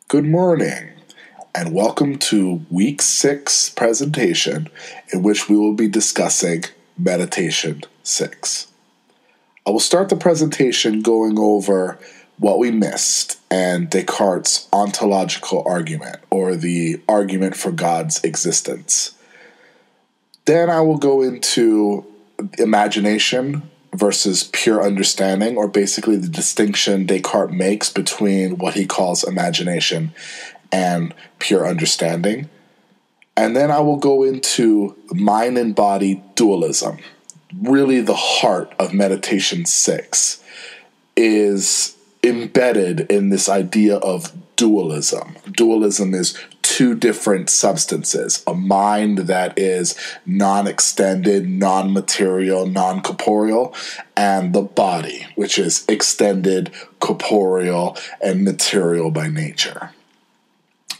Good morning, and welcome to Week 6 presentation, in which we will be discussing Meditation 6. I will start the presentation going over what we missed and Descartes' ontological argument, or the argument for God's existence. Then I will go into imagination versus pure understanding, or basically the distinction Descartes makes between what he calls imagination and pure understanding. And then I will go into mind and body dualism. Really, the heart of Meditation 6 is embedded in this idea of dualism. Dualism is two different substances: a mind that is non-extended, non-material, non-corporeal, and the body, which is extended, corporeal, and material by nature.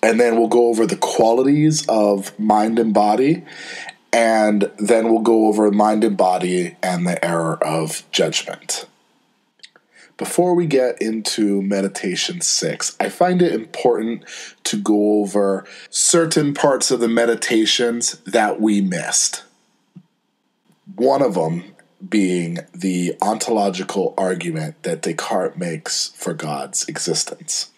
And then we'll go over the qualities of mind and body, and then we'll go over mind and body and the error of judgment. Before we get into Meditation 6, I find it important to go over certain parts of the meditations that we missed. One of them being the ontological argument that Descartes makes for God's existence.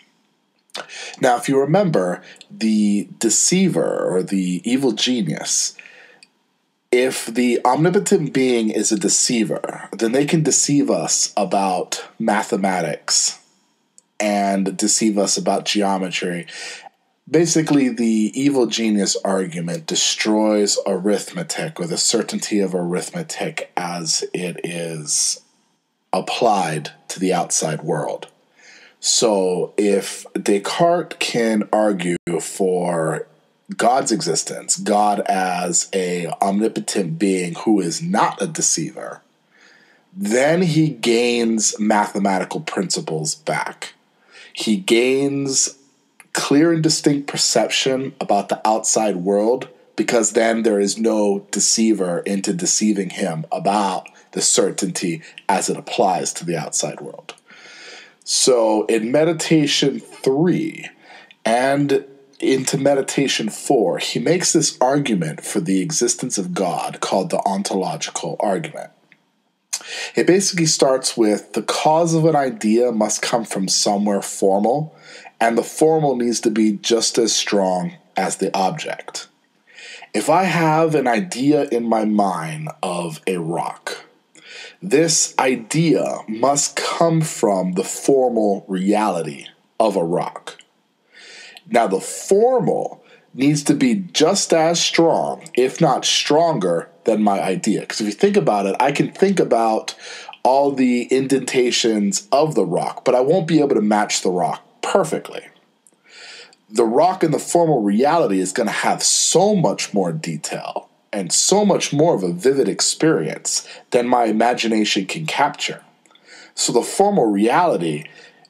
Now, if you remember, the deceiver or the evil genius, if the omnipotent being is a deceiver, then they can deceive us about mathematics and deceive us about geometry. Basically, the evil genius argument destroys arithmetic, or the certainty of arithmetic as it is applied to the outside world. So if Descartes can argue for God's existence, God as a omnipotent being who is not a deceiver, then he gains mathematical principles back. He gains clear and distinct perception about the outside world, because then there is no deceiver into deceiving him about the certainty as it applies to the outside world. So in Meditation 3 and into Meditation 4, he makes this argument for the existence of God called the ontological argument. It basically starts with the cause of an idea must come from somewhere formal, and the formal needs to be just as strong as the object. If I have an idea in my mind of a rock, this idea must come from the formal reality of a rock. Now, the formal needs to be just as strong, if not stronger, than my idea. Because if you think about it, I can think about all the indentations of the rock, but I won't be able to match the rock perfectly. The rock in the formal reality is going to have so much more detail and so much more of a vivid experience than my imagination can capture. So the formal reality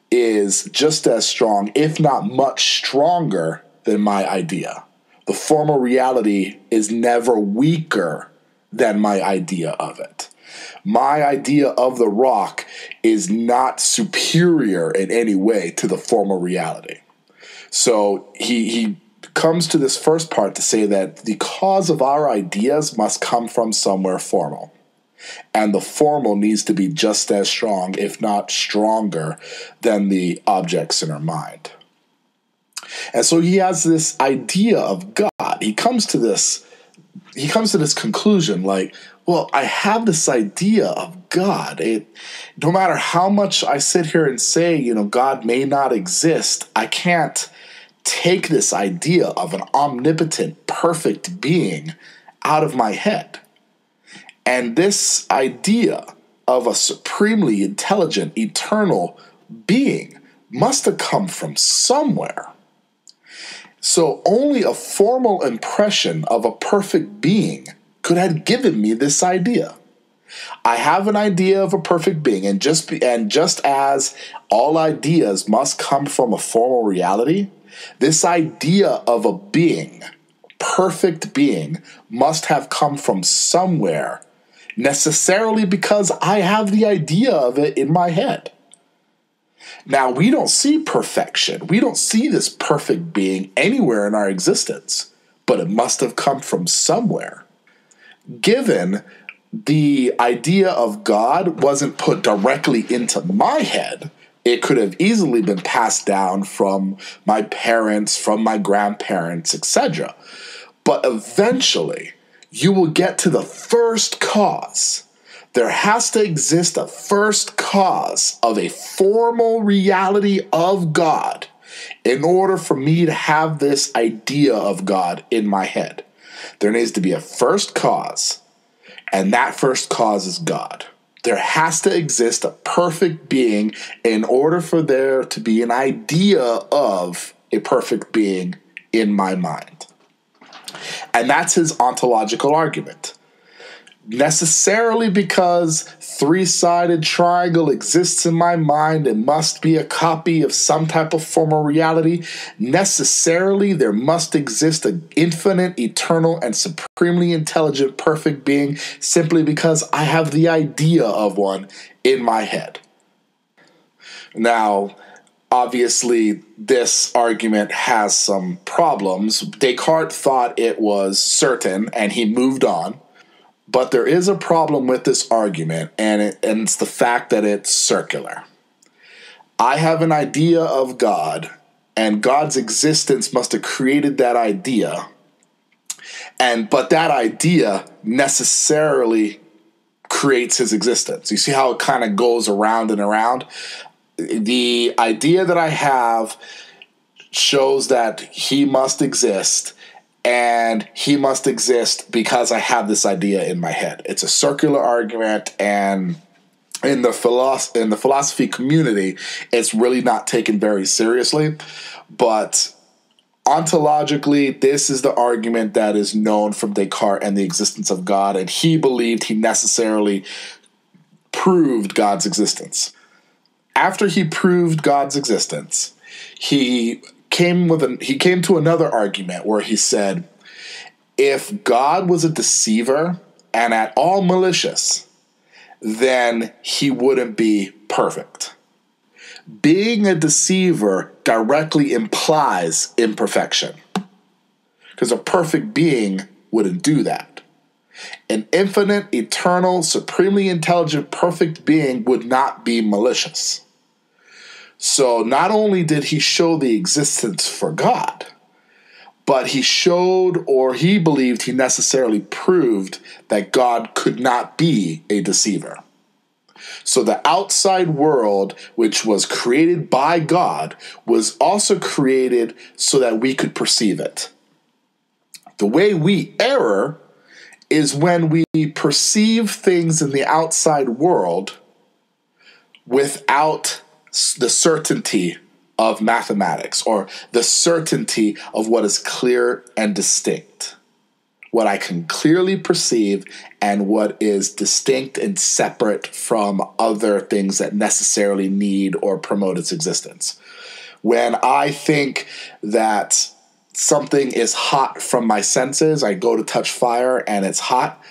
is just as strong, if not much stronger, than my idea. The formal reality is never weaker than my idea of it. My idea of the rock is not superior in any way to the formal reality. So he comes to this first part to say that the cause of our ideas must come from somewhere formal. And the formal needs to be just as strong, if not stronger, than the objects in our mind. And so he has this idea of God. He comes to this conclusion like, well, I have this idea of God. No matter how much I sit here and say, God may not exist, I can't take this idea of an omnipotent, perfect being out of my head. And this idea of a supremely intelligent, eternal being must have come from somewhere. So only a formal impression of a perfect being could have given me this idea. I have an idea of a perfect being, and just as all ideas must come from a formal reality, this idea of a being, perfect being, must have come from somewhere, necessarily because I have the idea of it in my head. Now, we don't see perfection. We don't see this perfect being anywhere in our existence, but it must have come from somewhere. Given the idea of God wasn't put directly into my head, it could have easily been passed down from my parents, from my grandparents, etc. But eventually, you will get to the first cause. There has to exist a first cause of a formal reality of God in order for me to have this idea of God in my head. There needs to be a first cause, and that first cause is God. There has to exist a perfect being in order for there to be an idea of a perfect being in my mind. And that's his ontological argument. Necessarily because three-sided triangle exists in my mind and must be a copy of some type of formal reality, necessarily there must exist an infinite, eternal, and supremely intelligent perfect being simply because I have the idea of one in my head. Now, obviously, this argument has some problems. Descartes thought it was certain, and he moved on. But there is a problem with this argument, and it's the fact that it's circular. I have an idea of God, and God's existence must have created that idea. But that idea necessarily creates his existence. You see how it kind of goes around and around? The idea that I have shows that he must exist, and he must exist because I have this idea in my head. It's a circular argument, and in the philosophy community, it's really not taken very seriously. But ontologically, this is the argument that is known from Descartes and the existence of God, and he believed he necessarily proved God's existence. After he proved God's existence, he came to another argument where he said, if God was a deceiver and at all malicious, then he wouldn't be perfect. Being a deceiver directly implies imperfection, because a perfect being wouldn't do that. An infinite, eternal, supremely intelligent, perfect being would not be malicious. So not only did he show the existence for God, but he showed, or he believed he necessarily proved, that God could not be a deceiver. So the outside world, which was created by God, was also created so that we could perceive it. The way we err is when we perceive things in the outside world without the certainty of mathematics, or the certainty of what is clear and distinct. What I can clearly perceive and what is distinct and separate from other things that necessarily need or promote its existence. When I think that something is hot from my senses, I go to touch fire and it's hot,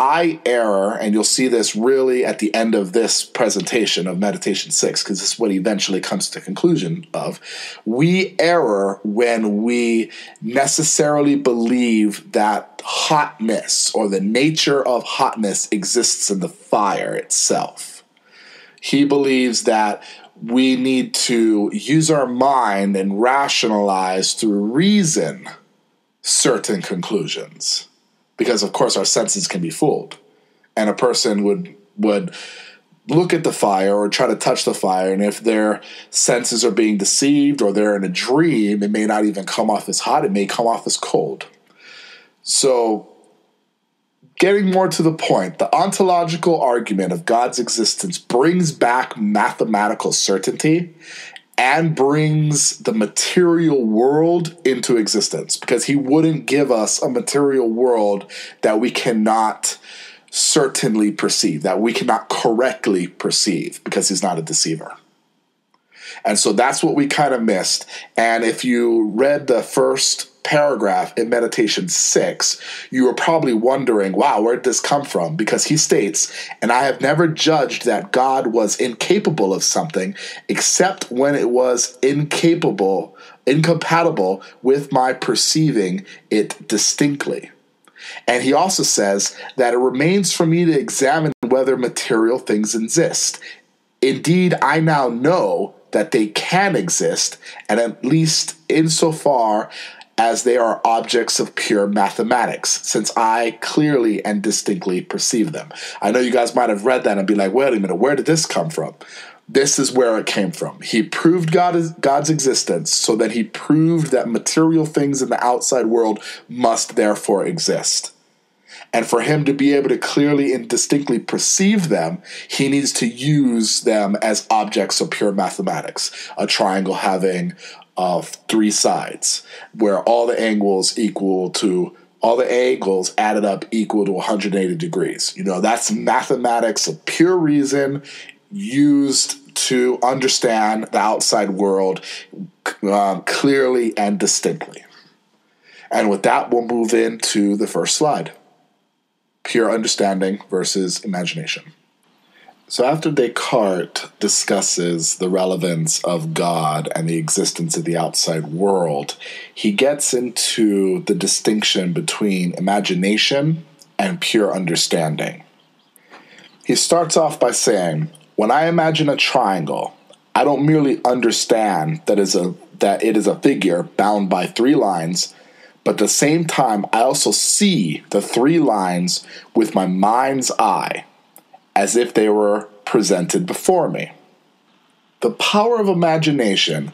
I err, and you'll see this really at the end of this presentation of Meditation 6, because this is what he eventually comes to the conclusion of. We err when we necessarily believe that hotness, or the nature of hotness, exists in the fire itself. He believes that we need to use our mind and rationalize through reason certain conclusions. Because, of course, our senses can be fooled. And a person would look at the fire or try to touch the fire, and if their senses are being deceived or they're in a dream, it may not even come off as hot. It may come off as cold. So, getting more to the point, the ontological argument of God's existence brings back mathematical certainty and brings the material world into existence, because he wouldn't give us a material world that we cannot certainly perceive, that we cannot correctly perceive, because he's not a deceiver. And so that's what we kind of missed. And if you read the first paragraph in Meditation 6, you are probably wondering, wow, where did this come from? Because he states, and I have never judged that God was incapable of something except when it was incompatible with my perceiving it distinctly. And he also says that it remains for me to examine whether material things exist. Indeed, I now know that they can exist, and at least insofar as they are objects of pure mathematics, since I clearly and distinctly perceive them. I know you guys might have read that and be like, wait a minute, where did this come from? This is where it came from. He proved God's existence, so that he proved that material things in the outside world must therefore exist. And for him to be able to clearly and distinctly perceive them, he needs to use them as objects of pure mathematics. A triangle having 3 sides, where all the angles added up equal to 180 degrees. That's mathematics of pure reason used to understand the outside world clearly and distinctly. And with that, we'll move into the first slide. Pure understanding versus imagination. So after Descartes discusses the relevance of God and the existence of the outside world, he gets into the distinction between imagination and pure understanding. He starts off by saying, when I imagine a triangle, I don't merely understand that it is a figure bound by 3 lines, but at the same time, I also see the 3 lines with my mind's eye, as if they were presented before me. The power of imagination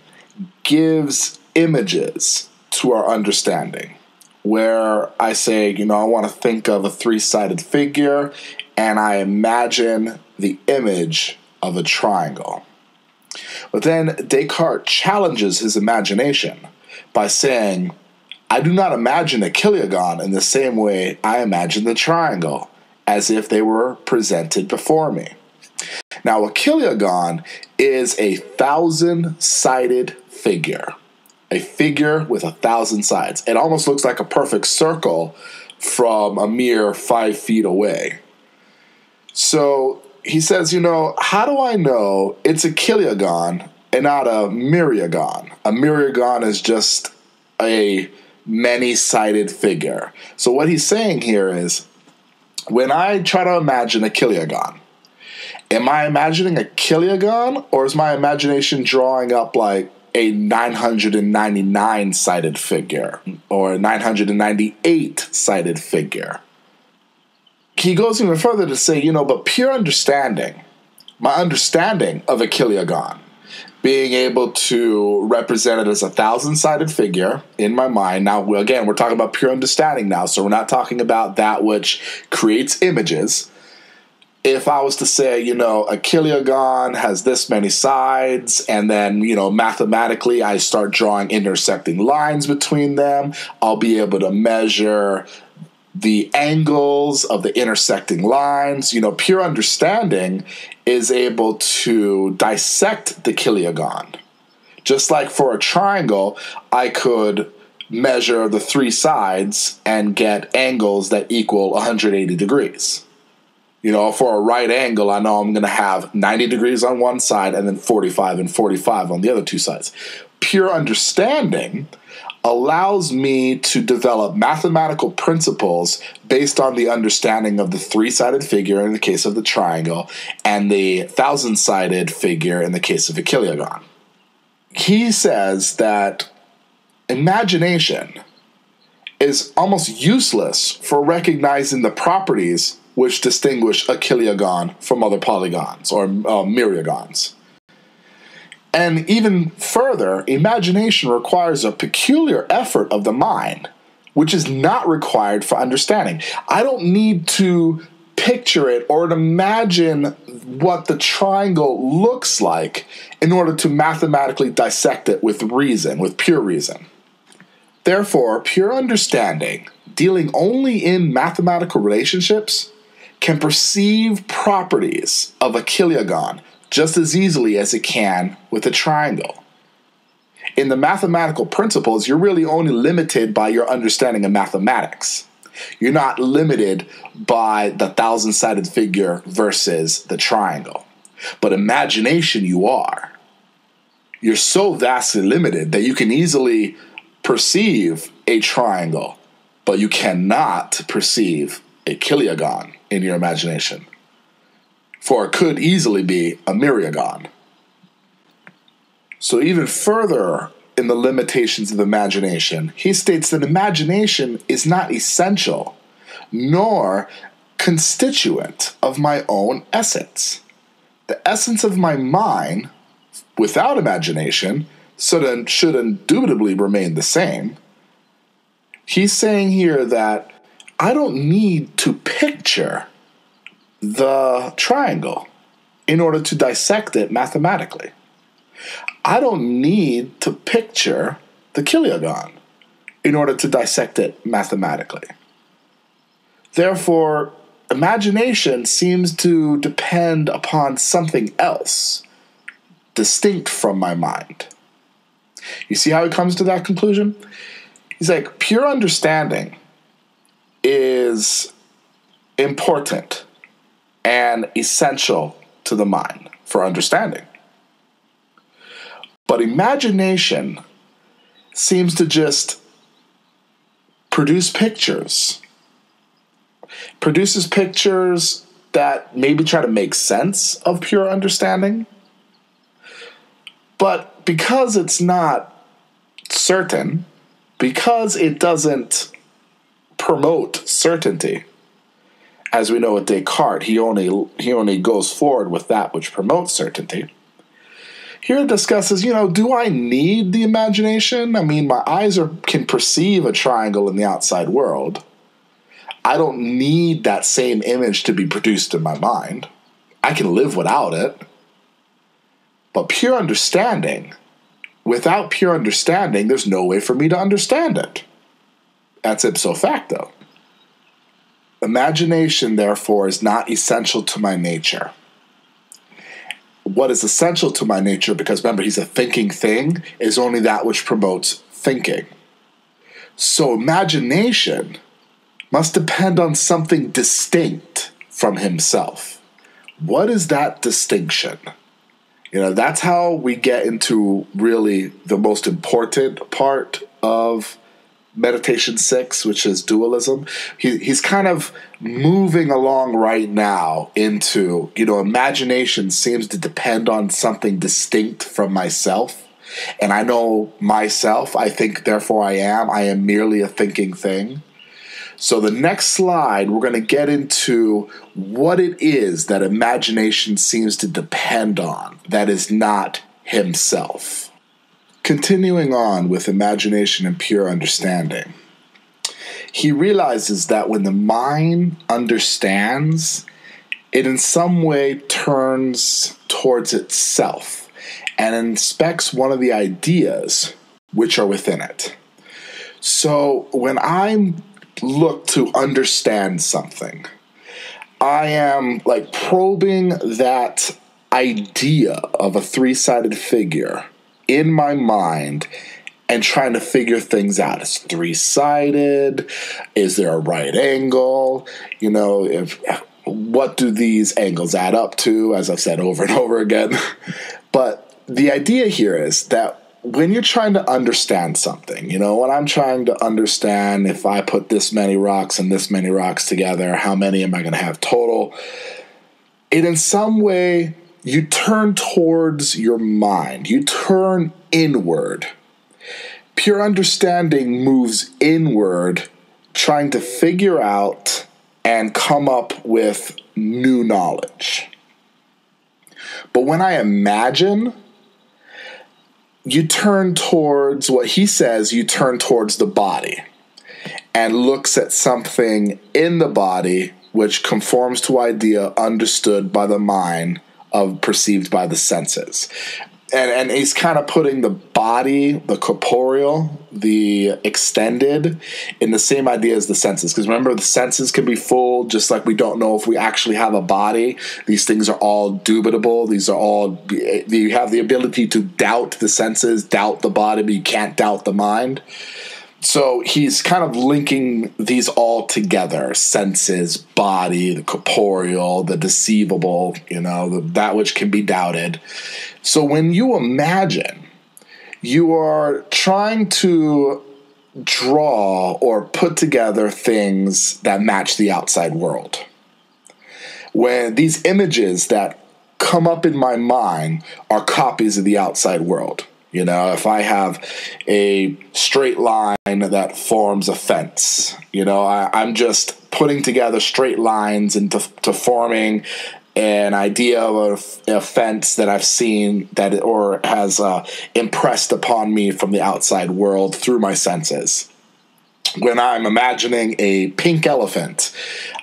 gives images to our understanding, where I say, I want to think of a 3-sided figure, and I imagine the image of a triangle. But then Descartes challenges his imagination by saying, I do not imagine a kilogon in the same way I imagine the triangle, as if they were presented before me. Now, a kilogon is a 1,000-sided figure, a figure with 1,000 sides. It almost looks like a perfect circle from a mere 5 feet away. So he says, how do I know it's a kilogon and not a myriagon? A myriagon is just a many-sided figure. So what he's saying here is, when I try to imagine a kilogon, am I imagining a kilogon, or is my imagination drawing up like a 999-sided figure or a 998-sided figure? He goes even further to say, but pure understanding, my understanding of a kilogon, being able to represent it as a 1,000-sided figure in my mind. Now, again, we're talking about pure understanding now, so we're not talking about that which creates images. If I was to say, a kilogon has this many sides, and then, mathematically I start drawing intersecting lines between them, I'll be able to measure the angles of the intersecting lines. Pure understanding is able to dissect the kilogon. Just like for a triangle, I could measure the 3 sides and get angles that equal 180 degrees. For a right angle, I know I'm going to have 90 degrees on one side and then 45 and 45 on the other 2 sides. Pure understanding allows me to develop mathematical principles based on the understanding of the 3-sided figure in the case of the triangle and the 1,000-sided figure in the case of a kilogon. He says that imagination is almost useless for recognizing the properties which distinguish a kilogon from other polygons or myriagons. And even further, imagination requires a peculiar effort of the mind, which is not required for understanding. I don't need to picture it or to imagine what the triangle looks like in order to mathematically dissect it with reason, with pure reason. Therefore, pure understanding, dealing only in mathematical relationships, can perceive properties of a kilogon just as easily as it can with a triangle. In the mathematical principles, you're really only limited by your understanding of mathematics. You're not limited by the 1,000-sided figure versus the triangle. But imagination, you are. You're so vastly limited that you can easily perceive a triangle, but you cannot perceive a kiliogon in your imagination. For it could easily be a myriagon. So even further in the limitations of imagination, he states that imagination is not essential nor constituent of my own essence. The essence of my mind, without imagination, should indubitably remain the same. He's saying here that I don't need to picture the triangle in order to dissect it mathematically. I don't need to picture the kiliogon in order to dissect it mathematically. Therefore, imagination seems to depend upon something else, distinct from my mind. You see how he comes to that conclusion? He's like, pure understanding is important and essential to the mind for understanding. But imagination seems to just produce pictures. Produces pictures that maybe try to make sense of pure understanding. But because it's not certain, because it doesn't promote certainty, as we know with Descartes, he only goes forward with that which promotes certainty. Here it discusses, do I need the imagination? I mean, my eyes can perceive a triangle in the outside world. I don't need that same image to be produced in my mind. I can live without it. But pure understanding, without pure understanding, there's no way for me to understand it. That's ipso facto. Imagination, therefore, is not essential to my nature. What is essential to my nature, because remember, he's a thinking thing, is only that which promotes thinking. So imagination must depend on something distinct from himself. What is that distinction? That's how we get into really the most important part of Meditation 6, which is dualism. He's kind of moving along right now into, imagination seems to depend on something distinct from myself. And I know myself, I think, therefore I am merely a thinking thing. So the next slide, we're going to get into what it is that imagination seems to depend on that is not himself. Continuing on with imagination and pure understanding, he realizes that when the mind understands, it in some way turns towards itself and inspects one of the ideas which are within it. So when I look to understand something, I am like probing that idea of a three-sided figure in my mind and trying to figure things out. It's three-sided. Is there a right angle? What do these angles add up to? As I've said over and over again. But the idea here is that when you're trying to understand something, when I'm trying to understand if I put this many rocks and this many rocks together, how many am I going to have total? It in some way, you turn towards your mind. You turn inward. Pure understanding moves inward, trying to figure out and come up with new knowledge. But when I imagine, you turn towards what he says, you turn towards the body and looks at something in the body which conforms to idea understood by the mind of perceived by the senses. and he's kind of putting the body, the corporeal, the extended, in the same idea as the senses. Because remember, the senses can be full, just like we don't know if we actually have a body. These things are all dubitable. These are all, you have the ability to doubt the senses, doubt the body, but you can't doubt the mind. So he's kind of linking these all together: senses, body, the corporeal, the deceivable, that which can be doubted. So when you imagine, you are trying to draw or put together things that match the outside world. When these images that come up in my mind are copies of the outside world. If I have a straight line that forms a fence, I'm just putting together straight lines into forming an idea of a fence that I've seen or has impressed upon me from the outside world through my senses. When I'm imagining a pink elephant,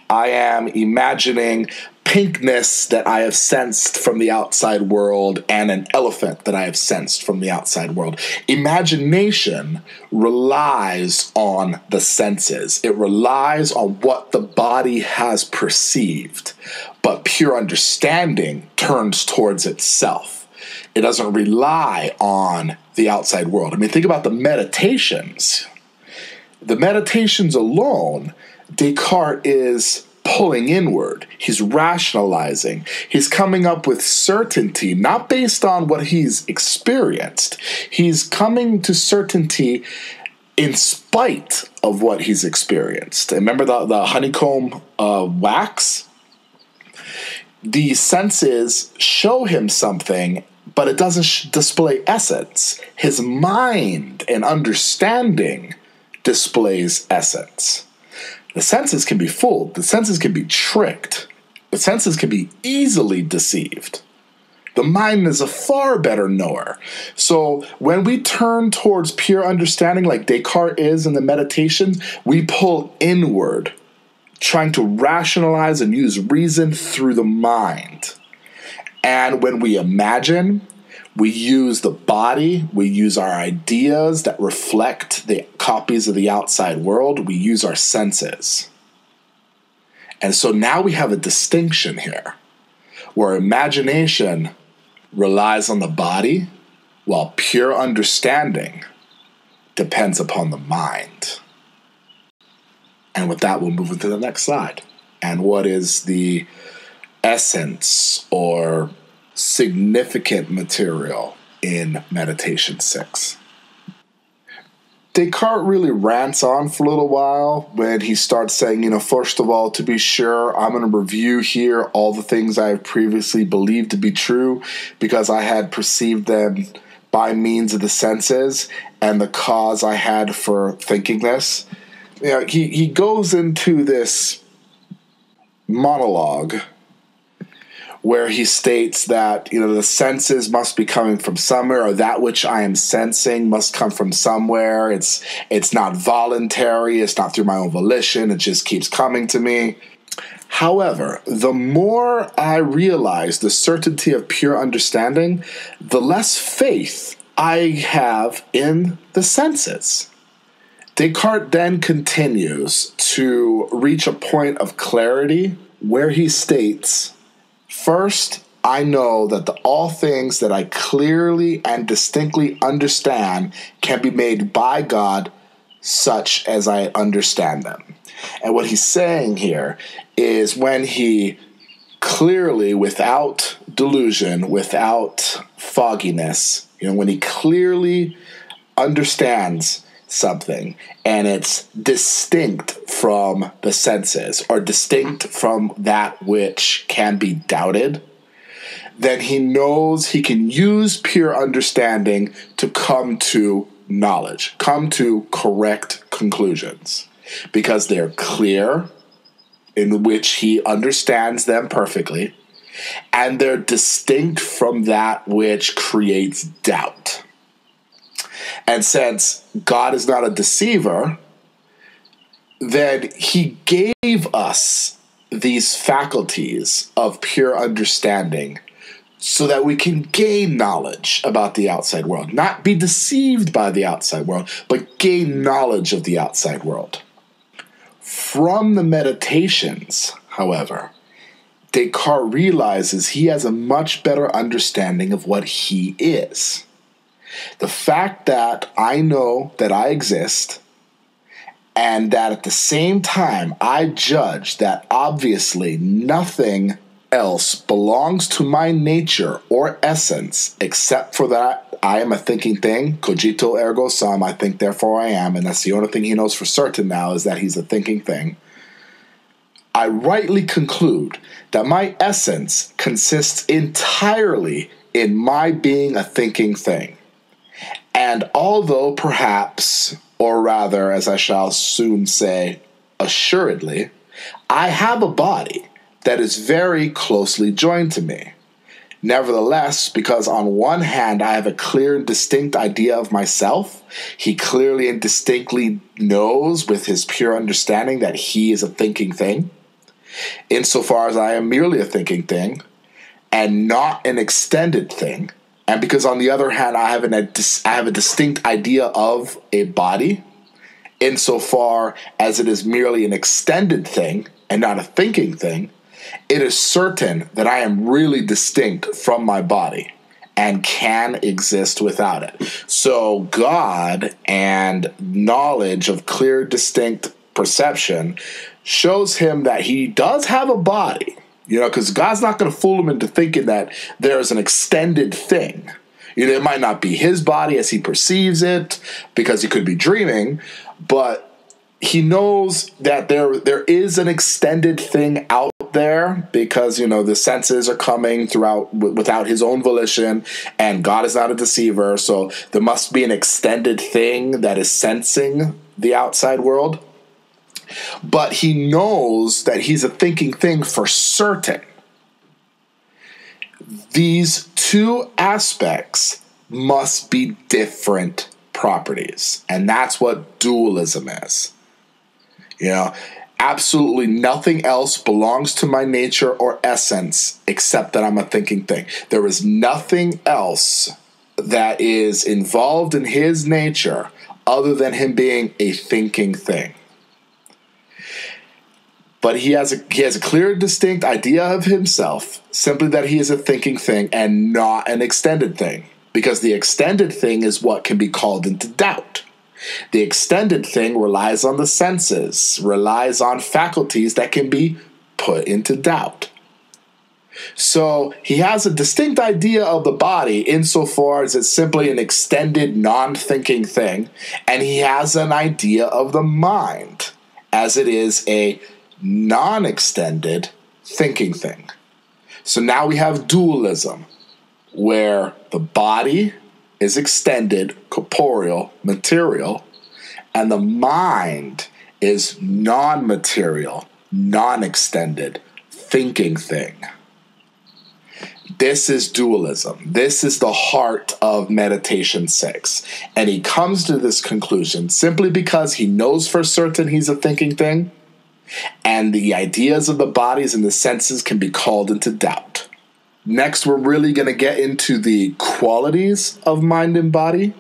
I am imagining pinkness that I have sensed from the outside world and an elephant that I have sensed from the outside world. Imagination relies on the senses. It relies on what the body has perceived, but pure understanding turns towards itself. It doesn't rely on the outside world. I mean, think about the meditations. The meditations alone, Descartes is pulling inward. He's rationalizing. He's coming up with certainty, not based on what he's experienced. He's coming to certainty in spite of what he's experienced. Remember the honeycomb wax? The senses show him something, but it doesn't display essence. His mind and understanding displays essence. The senses can be fooled. The senses can be tricked. The senses can be easily deceived. The mind is a far better knower. So when we turn towards pure understanding, like Descartes is in the meditations, we pull inward, trying to rationalize and use reason through the mind. And when we imagine, we use the body, we use our ideas that reflect the copies of the outside world, we use our senses. And so now we have a distinction here, where imagination relies on the body, while pure understanding depends upon the mind. And with that, we'll move into the next slide. And what is the essence or significant material in Meditation 6? Descartes really rants on for a little while when he starts saying, first of all, to be sure, I'm going to review here all the things I have previously believed to be true because I had perceived them by means of the senses and the cause I had for thinking this. He goes into this monologue where he states that, the senses must be coming from somewhere, or that which I am sensing must come from somewhere. It's not voluntary. It's not through my own volition. It just keeps coming to me. However, the more I realize the certainty of pure understanding, the less faith I have in the senses. Descartes then continues to reach a point of clarity where he states, first, I know that all things that I clearly and distinctly understand can be made by God such as I understand them. And what he's saying here is when he clearly, without delusion, without fogginess, when he clearly understands something and it's distinct from the senses or distinct from that which can be doubted, then he knows he can use pure understanding to come to knowledge, come to correct conclusions, because they're clear, in which he understands them perfectly, and they're distinct from that which creates doubt. And since God is not a deceiver, then he gave us these faculties of pure understanding so that we can gain knowledge about the outside world. Not be deceived by the outside world, but gain knowledge of the outside world. From the meditations, however, Descartes realizes he has a much better understanding of what he is. The fact that I know that I exist, and that at the same time I judge that obviously nothing else belongs to my nature or essence except for that I am a thinking thing, cogito ergo sum, I think therefore I am, and that's the only thing he knows for certain now is that he's a thinking thing. I rightly conclude that my essence consists entirely in my being a thinking thing. And although perhaps, or rather, as I shall soon say, assuredly, I have a body that is very closely joined to me. Nevertheless, because on one hand I have a clear and distinct idea of myself, he clearly and distinctly knows with his pure understanding that he is a thinking thing, insofar as I am merely a thinking thing and not an extended thing. And because on the other hand, I have a distinct idea of a body, insofar as it is merely an extended thing and not a thinking thing, it is certain that I am really distinct from my body and can exist without it. So God and knowledge of clear, distinct perception shows him that he does have a body. Because God's not going to fool him into thinking that there's an extended thing. It might not be his body as he perceives it, because he could be dreaming, but he knows that there is an extended thing out there, because the senses are coming throughout without his own volition, and God is not a deceiver, so there must be an extended thing that is sensing the outside world. But he knows that he's a thinking thing for certain. These two aspects must be different properties. And that's what dualism is. Absolutely nothing else belongs to my nature or essence except that I'm a thinking thing. There is nothing else that is involved in his nature other than him being a thinking thing. But he has a clear, distinct idea of himself, simply that he is a thinking thing and not an extended thing, because the extended thing is what can be called into doubt. The extended thing relies on the senses, relies on faculties that can be put into doubt. So he has a distinct idea of the body insofar as it's simply an extended, non-thinking thing, and he has an idea of the mind as it is a non-extended thinking thing. So now we have dualism, where the body is extended, corporeal, material, and the mind is non-material, non-extended, thinking thing. This is dualism. This is the heart of Meditation 6. And he comes to this conclusion simply because he knows for certain he's a thinking thing, and the ideas of the bodies and the senses can be called into doubt. Next, we're really going to get into the qualities of mind and body,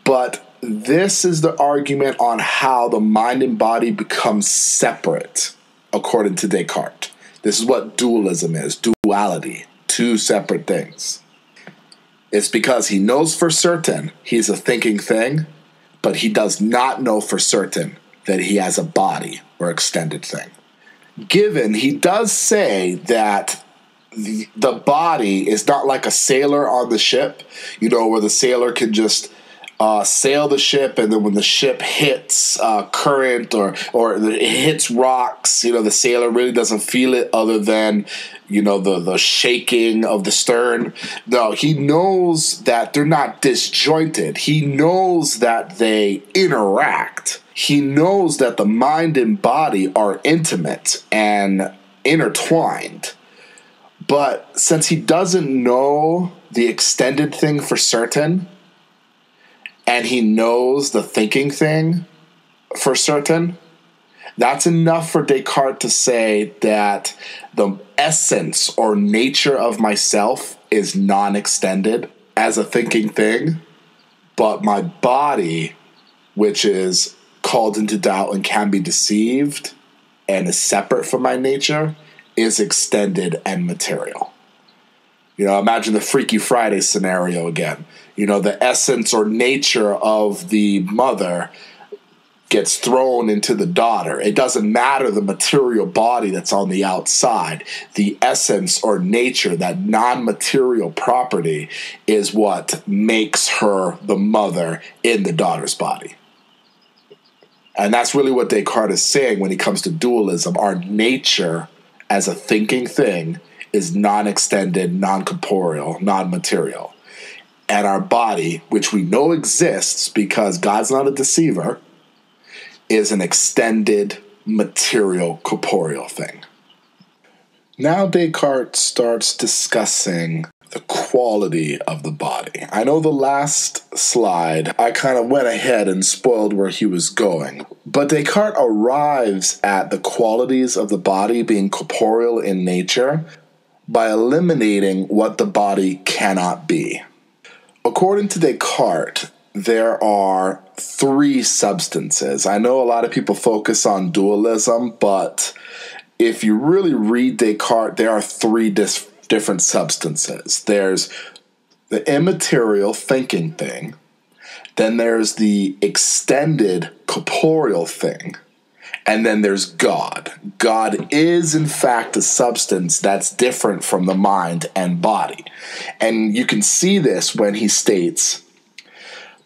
but this is the argument on how the mind and body become separate, according to Descartes. This is what dualism is, duality, two separate things. It's because he knows for certain he's a thinking thing, but he does not know for certain that he has a body or extended thing. Given, he does say that the body is not like a sailor on the ship, where the sailor can just sail the ship, and then when the ship hits current or it hits rocks, the sailor really doesn't feel it other than, the shaking of the stern. No, he knows that they're not disjointed. He knows that they interact. He knows that the mind and body are intimate and intertwined. But since he doesn't know the extended thing for certain, and he knows the thinking thing for certain, That's enough for Descartes to say that the essence or nature of myself is non-extended as a thinking thing, but my body, which is called into doubt and can be deceived and is separate from my nature, is extended and material. Imagine the Freaky Friday scenario again. The essence or nature of the mother gets thrown into the daughter. It doesn't matter the material body that's on the outside. The essence or nature, that non-material property, is what makes her the mother in the daughter's body. And that's really what Descartes is saying when he comes to dualism. Our nature as a thinking thing is non-extended, non-corporeal, non-material. And our body, which we know exists because God's not a deceiver, is an extended, material, corporeal thing. Now Descartes starts discussing the quality of the body. I know the last slide, I kind of went ahead and spoiled where he was going. But Descartes arrives at the qualities of the body being corporeal in nature by eliminating what the body cannot be. According to Descartes, there are three substances. I know a lot of people focus on dualism, but if you really read Descartes, there are three different substances. There's the immaterial thinking thing, then there's the extended corporeal thing, and then there's God. God is, in fact, a substance that's different from the mind and body. And you can see this when he states,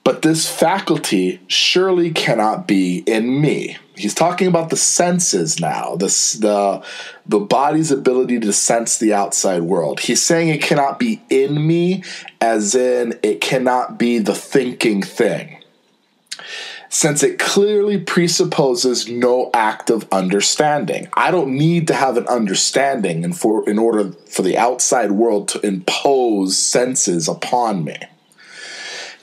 "But this faculty surely cannot be in me." He's talking about the senses now, the body's ability to sense the outside world. He's saying it cannot be in me, as in it cannot be the thinking thing, since it clearly presupposes no active understanding. I don't need to have an understanding in order for the outside world to impose senses upon me.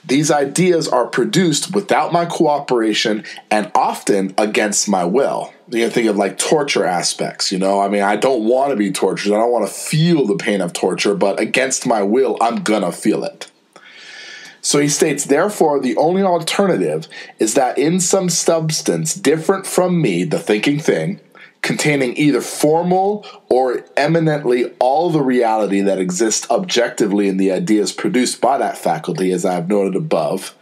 These ideas are produced without my cooperation and often against my will. You can think of like torture aspects, I don't want to be tortured. I don't want to feel the pain of torture, but against my will, I'm gonna feel it. So he states, therefore, the only alternative is that in some substance different from me, the thinking thing, containing either formal or eminently all the reality that exists objectively in the ideas produced by that faculty, as I have noted above.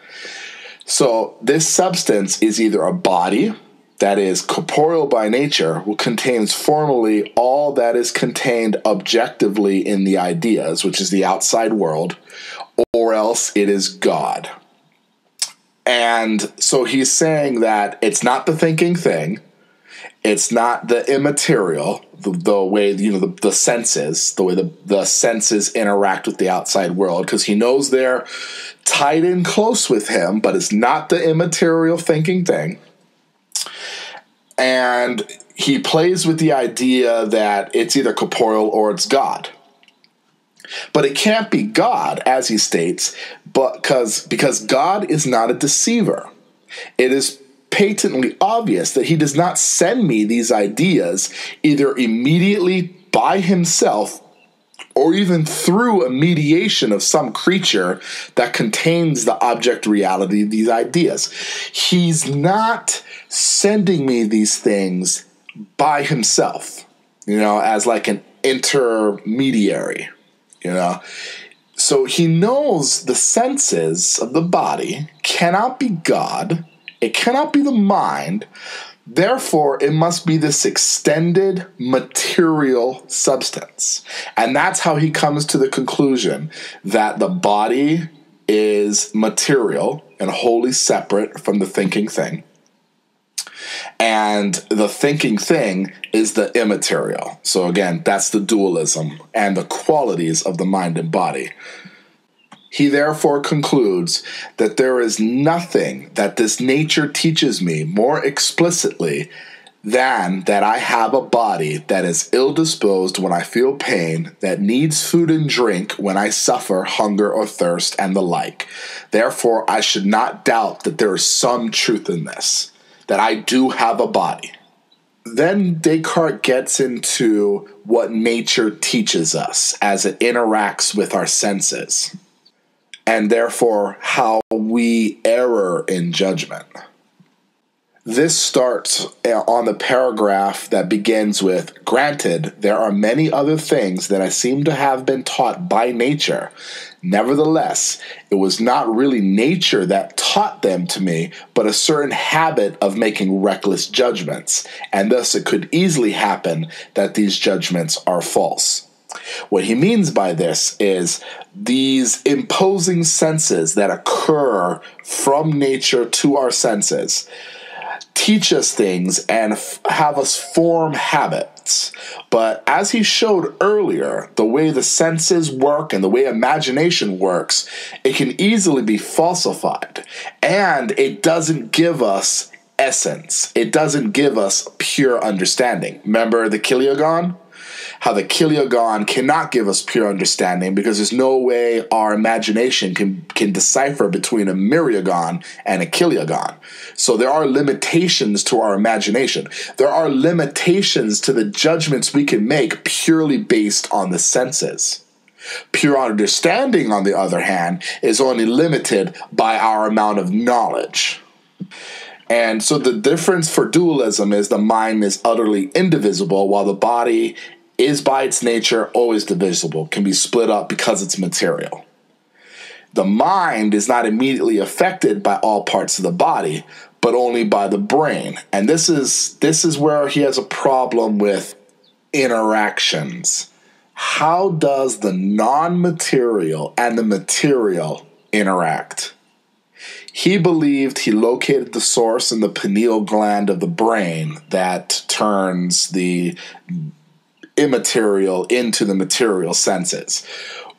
So this substance is either a body that is corporeal by nature, which contains formally all that is contained objectively in the ideas, which is the outside world, or else it is God. And so he's saying that it's not the thinking thing, it's not the immaterial, the way, the senses, the way the senses interact with the outside world, because he knows they're tied in close with him, but it's not the immaterial thinking thing. And he plays with the idea that it's either corporeal or it's God. But it can't be God, as he states, because God is not a deceiver. It is patently obvious that he does not send me these ideas either immediately by himself or even through a mediation of some creature that contains the object reality of these ideas. He's not sending me these things by himself, as like an intermediary. So he knows the senses of the body cannot be God, it cannot be the mind, therefore it must be this extended material substance. And that's how he comes to the conclusion that the body is material and wholly separate from the thinking thing. And the thinking thing is the immaterial. So again, that's the dualism and the qualities of the mind and body. He therefore concludes that there is nothing that this nature teaches me more explicitly than that I have a body that is ill-disposed when I feel pain, that needs food and drink when I suffer hunger or thirst, and the like. Therefore, I should not doubt that there is some truth in this, that I do have a body. Then Descartes gets into what nature teaches us as it interacts with our senses, and therefore how we err in judgment. This starts on the paragraph that begins with, "Granted, there are many other things that I seem to have been taught by nature. Nevertheless, it was not really nature that taught them to me, but a certain habit of making reckless judgments, and thus it could easily happen that these judgments are false." What he means by this is these imposing senses that occur from nature to our senses teach us things and have us form habits. But as he showed earlier, the way the senses work and the way imagination works, it can easily be falsified. And it doesn't give us essence. It doesn't give us pure understanding. Remember the Kiliagon? How the Kiliagon cannot give us pure understanding because there's no way our imagination can decipher between a Myriagon and a Kiliagon. So there are limitations to our imagination. There are limitations to the judgments we can make purely based on the senses. Pure understanding, on the other hand, is only limited by our amount of knowledge. And so the difference for dualism is the mind is utterly indivisible, while the body is by its nature always divisible, can be split up because it's material. The mind is not immediately affected by all parts of the body, but only by the brain. And this is where he has a problem with interactions. How does the non-material and the material interact? He believed he located the source in the pineal gland of the brain that turns the immaterial into the material senses.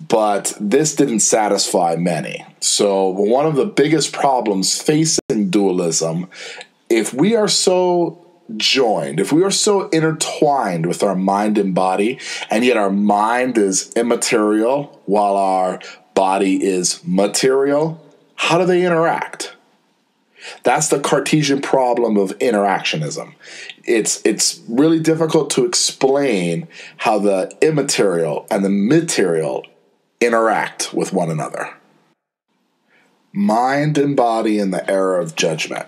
But this didn't satisfy many. So one of the biggest problems facing dualism, if we are so joined, if we are so intertwined with our mind and body, and yet our mind is immaterial while our body is material, how do they interact? That's the Cartesian problem of interactionism. It's really difficult to explain how the immaterial and the material interact with one another. Mind and body in the era of judgment.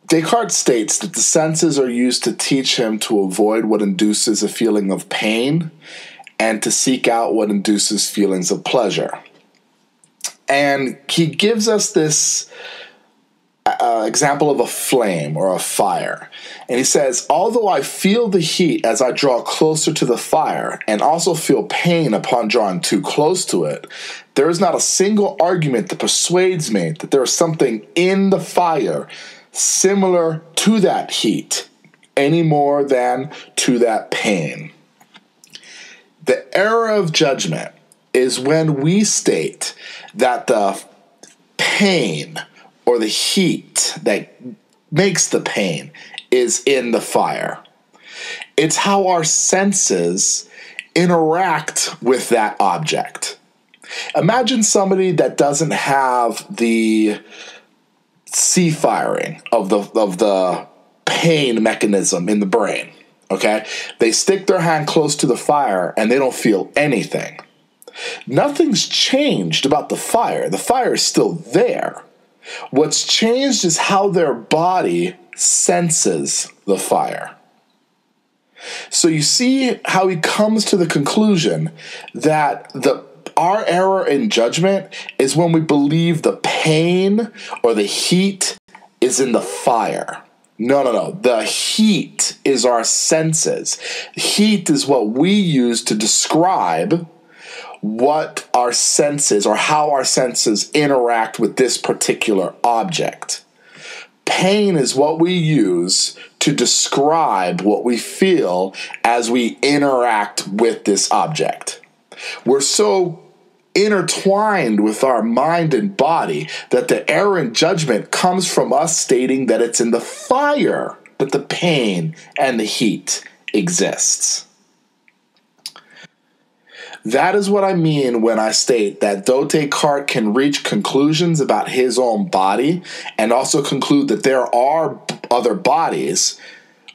Descartes states that the senses are used to teach him to avoid what induces a feeling of pain and to seek out what induces feelings of pleasure. And he gives us this example of a flame or a fire. And he says, although I feel the heat as I draw closer to the fire and also feel pain upon drawing too close to it, there is not a single argument that persuades me that there is something in the fire similar to that heat any more than to that pain. The era of judgment is when we state that the pain or the heat that makes the pain is in the fire. It's how our senses interact with that object. Imagine somebody that doesn't have the C-firing of the pain mechanism in the brain, okay? They stick their hand close to the fire and they don't feel anything. Nothing's changed about the fire. The fire is still there. What's changed is how their body senses the fire. So you see how he comes to the conclusion that our error in judgment is when we believe the pain or the heat is in the fire. No. The heat is our senses. Heat is what we use to describe what our senses or how our senses interact with this particular object. Pain is what we use to describe what we feel as we interact with this object. We're so intertwined with our mind and body that the error in judgment comes from us stating that it's in the fire that the pain and the heat exists. That is what I mean when I state that though Descartes can reach conclusions about his own body and also conclude that there are other bodies,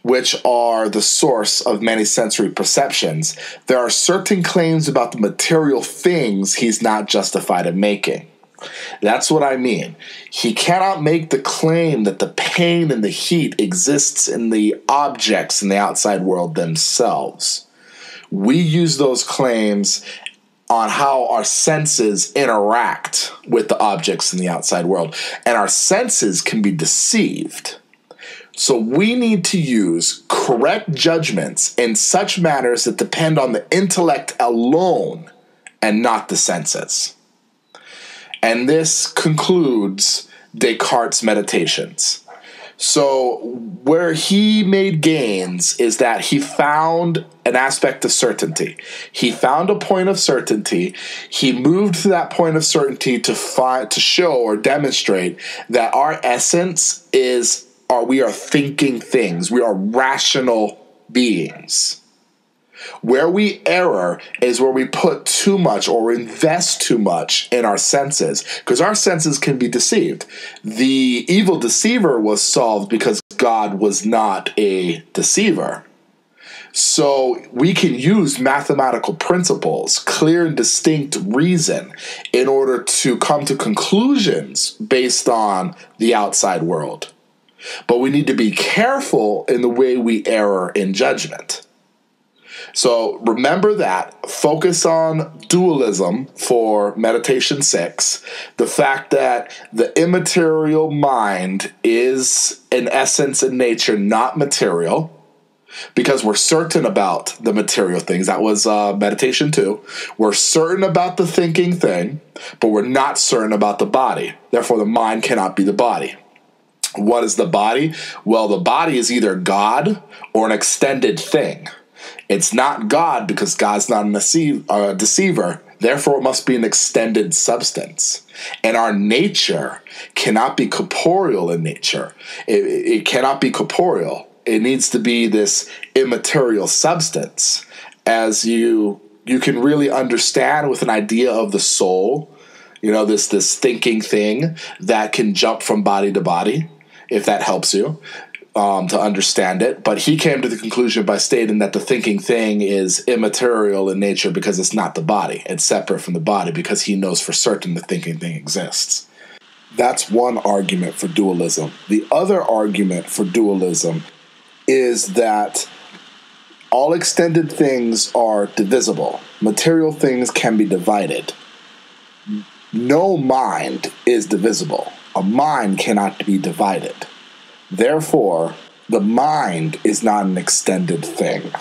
which are the source of many sensory perceptions, there are certain claims about the material things he's not justified in making. That's what I mean. He cannot make the claim that the pain and the heat exists in the objects in the outside world themselves. We use those claims on how our senses interact with the objects in the outside world, and our senses can be deceived. So we need to use correct judgments in such matters that depend on the intellect alone and not the senses. And this concludes Descartes' meditations. So where he made gains is that he found an aspect of certainty. He found a point of certainty. He moved to that point of certainty to show or demonstrate that our essence is, we are thinking things. We are rational beings. Where we err is where we put too much or invest too much in our senses, because our senses can be deceived. The evil deceiver was solved because God was not a deceiver. So we can use mathematical principles, clear and distinct reason, in order to come to conclusions based on the outside world. But we need to be careful in the way we err in judgment. So remember that. Focus on dualism for meditation 6. The fact that the immaterial mind is, in essence and nature, not material, because we're certain about the material things. That was meditation 2. We're certain about the thinking thing, but we're not certain about the body. Therefore, the mind cannot be the body. What is the body? Well, the body is either God or an extended thing. It's not God because God's not a deceiver. Therefore, it must be an extended substance. And our nature cannot be corporeal in nature. It cannot be corporeal. It needs to be this immaterial substance. As you can really understand with an idea of the soul, this thinking thing that can jump from body to body, if that helps you. To understand it, but he came to the conclusion by stating that the thinking thing is immaterial in nature because it's not the body. It's separate from the body because he knows for certain the thinking thing exists. That's one argument for dualism. The other argument for dualism is that all extended things are divisible. Material things can be divided. No mind is divisible. A mind cannot be divided. Therefore, the mind is not an extended thing.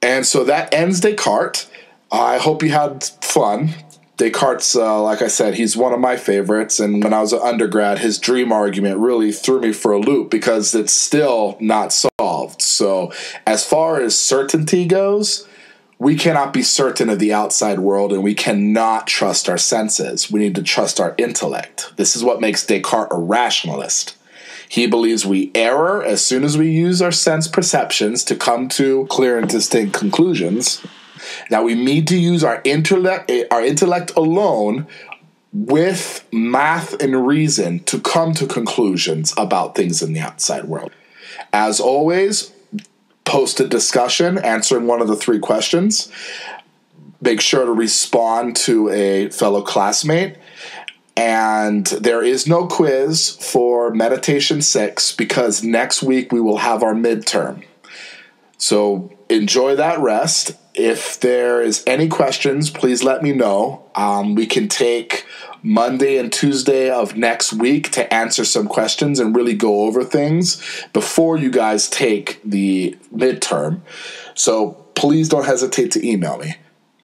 And so that ends Descartes. I hope you had fun. Descartes, like I said, he's one of my favorites. And when I was an undergrad, his dream argument really threw me for a loop because it's still not solved. So as far as certainty goes, we cannot be certain of the outside world, and we cannot trust our senses. We need to trust our intellect. This is what makes Descartes a rationalist. He believes we err as soon as we use our sense perceptions to come to clear and distinct conclusions. Now we need to use our intellect alone with math and reason to come to conclusions about things in the outside world. As always, post a discussion answering one of the 3 questions. Make sure to respond to a fellow classmate. And there is no quiz for Meditation 6 because next week we will have our midterm. So enjoy that rest. If there is any questions, please let me know. We can take Monday and Tuesday of next week to answer some questions and really go over things before you guys take the midterm. So please don't hesitate to email me.